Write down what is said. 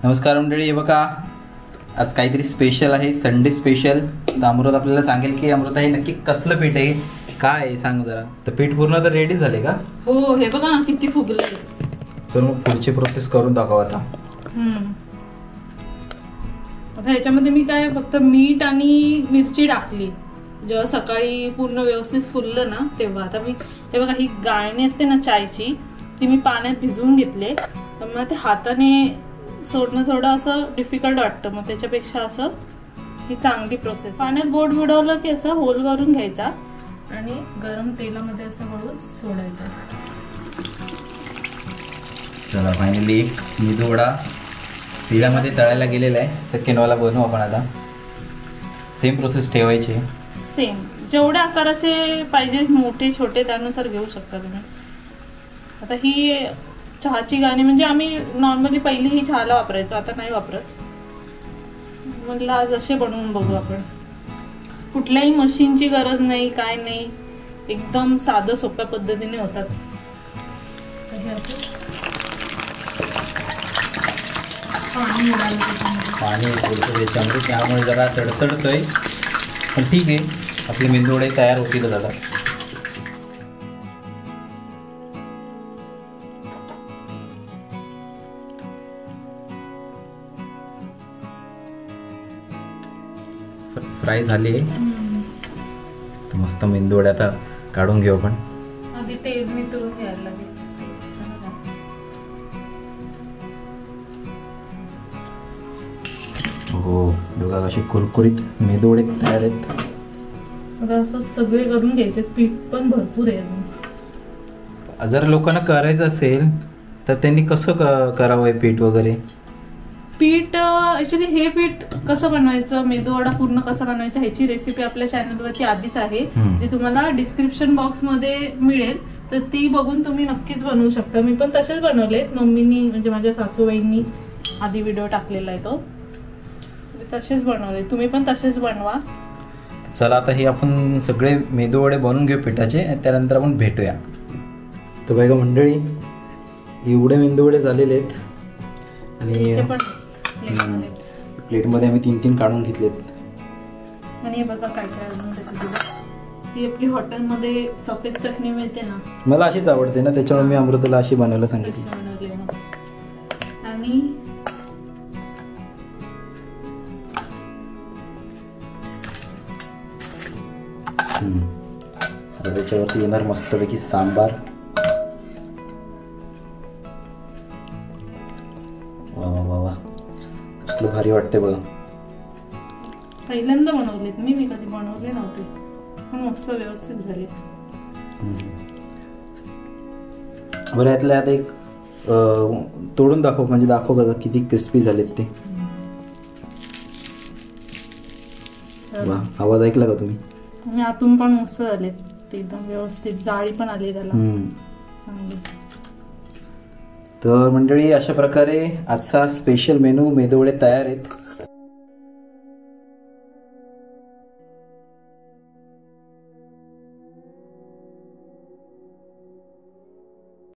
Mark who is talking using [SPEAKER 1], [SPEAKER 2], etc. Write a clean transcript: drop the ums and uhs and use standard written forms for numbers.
[SPEAKER 1] नमस्कार मंडळी, हे बघा आज काहीतरी स्पेशल आहे, संडे स्पेशल. तर अमृत आपल्याला सांगेल की अमृता हे नक्की कसलं पीठ आहे, काय आहे सांग जरा. तर पीठ पूर्ण तर रेडी झाले का?
[SPEAKER 2] हो, हे बघा किती फुगले.
[SPEAKER 1] चल मग पुढची प्रोसेस करून दाखव आता.
[SPEAKER 2] आता ह्याच्यामध्ये मी काय फक्त मीठ आणि मिरची टाकली. जेव्हा सकाळी पूर्ण व्यवस्थित फुललं ना तेव्हा. आता मी हे बघा ही गाळणी असते ना चायची, ती मी पाण्यात भिजवून घेतले. तर मला ते हाताने सोडणं थोडं असं डिफिकल्ट वाटतं, मग त्याच्यापेक्षा असं ही चांगली प्रोसेस. पाण्यात बोट बुडवलं की असं होल करून घ्यायचा आणि गरम तेलामध्ये असं हळूच सोडायचं.
[SPEAKER 1] चला फायनली एक मेदूवडा तेलामध्ये तळायला गेलेला आहे. सेकंड वाला बनवू आपण आता. सेम प्रोसेस ठेवायची.
[SPEAKER 2] सेम जेवढ्या आकाराचे पाहिजे, मोठे छोटे त्यानुसार घेऊ शकता तुम्ही. आता ही चहाची गाणी म्हणजे आम्ही नॉर्मली पहिली ही चहाला वापरायचो, आता नाही वापरत. म्हटलं आज असे बनवून बघू आपण. कुठल्याही मशीनची गरज नाही, काय नाही, एकदम साधं सोप्या पद्धतीने होतात.
[SPEAKER 1] पाणी त्याच्यामध्ये, त्यामुळे जरा तडतडतोय, पण ठीक आहे. आपले मेदूवडे तयार होतील दादा. फ्राय झाली तर मस्त मेदूवडे आता काढून घेऊ आपण.
[SPEAKER 2] आधी तेल नितळून घ्यायला लागेल.
[SPEAKER 1] हो बघा कसे कुरकुरीत मेदूवडे तयार आहेत.
[SPEAKER 2] आता असं सगळे करून घ्यायचे. पीठ पण भरपूर आहे.
[SPEAKER 1] जर लोकांना करायचं असेल तर त्यांनी कसं करावं पीठ वगैरे?
[SPEAKER 2] पीठ ऍक्च्युली हे पीठ कसं बनवायचं, मेदूवडा पूर्ण कसा बनवायचा ह्याची रेसिपी आपल्या चॅनलवरती आधीच आहे, जी तुम्हाला डिस्क्रिप्शन बॉक्स मध्ये मिळेल. तर ती बघून तुम्ही नक्कीच बनवू शकता. मी पण तसेच बनवले. मम्मीनी म्हणजे माझ्या सासूबाईंनी आधी व्हिडिओ टाकलेला आहे, तो तसेच बनवले. तुम्ही पण तसेच बनवा.
[SPEAKER 1] चला आता हे आपण सगळे मेदूवडे बनवून घेऊ पिठाचे, त्यानंतर आपण भेटूया. तर बघा मंडळी, एवढे मेदूवडे झालेले आहेत आणि प्लेटमध्ये आम्ही 3-3 काढून घेतलेत.
[SPEAKER 2] आणि हे बघा काय काय अजून त्याची ही आपली हॉटेलमध्ये सफेद चटणी मिळते ना,
[SPEAKER 1] मला अशीच आवडते ना, त्याच्यामुळे मी अमृताला अशी बनवायला सांगितली.
[SPEAKER 2] आणि
[SPEAKER 1] त्याच्यावरती येणार मस्तपैकी सांबार. वा वा वा, कसलं भारी वाटते बघा.
[SPEAKER 2] पहिल्यांदा बनवलेत मी कधी बनवले नव्हते, पण मस्त व्यवस्थित झाले.
[SPEAKER 1] बरं यातल्या आता एक तोडून दाखव, म्हणजे दाखव बघा किती क्रिस्पी झालेत ते. वा, आवाज ऐकला का तुम्ही?
[SPEAKER 2] आणि आतून पण मस्त झाले ते, एकदम व्यवस्थित जाळी पण आली त्याला चांगली.
[SPEAKER 1] तर मंडळी अशा प्रकारे आजचा स्पेशल मेनू मेदूवडे तयार आहेत.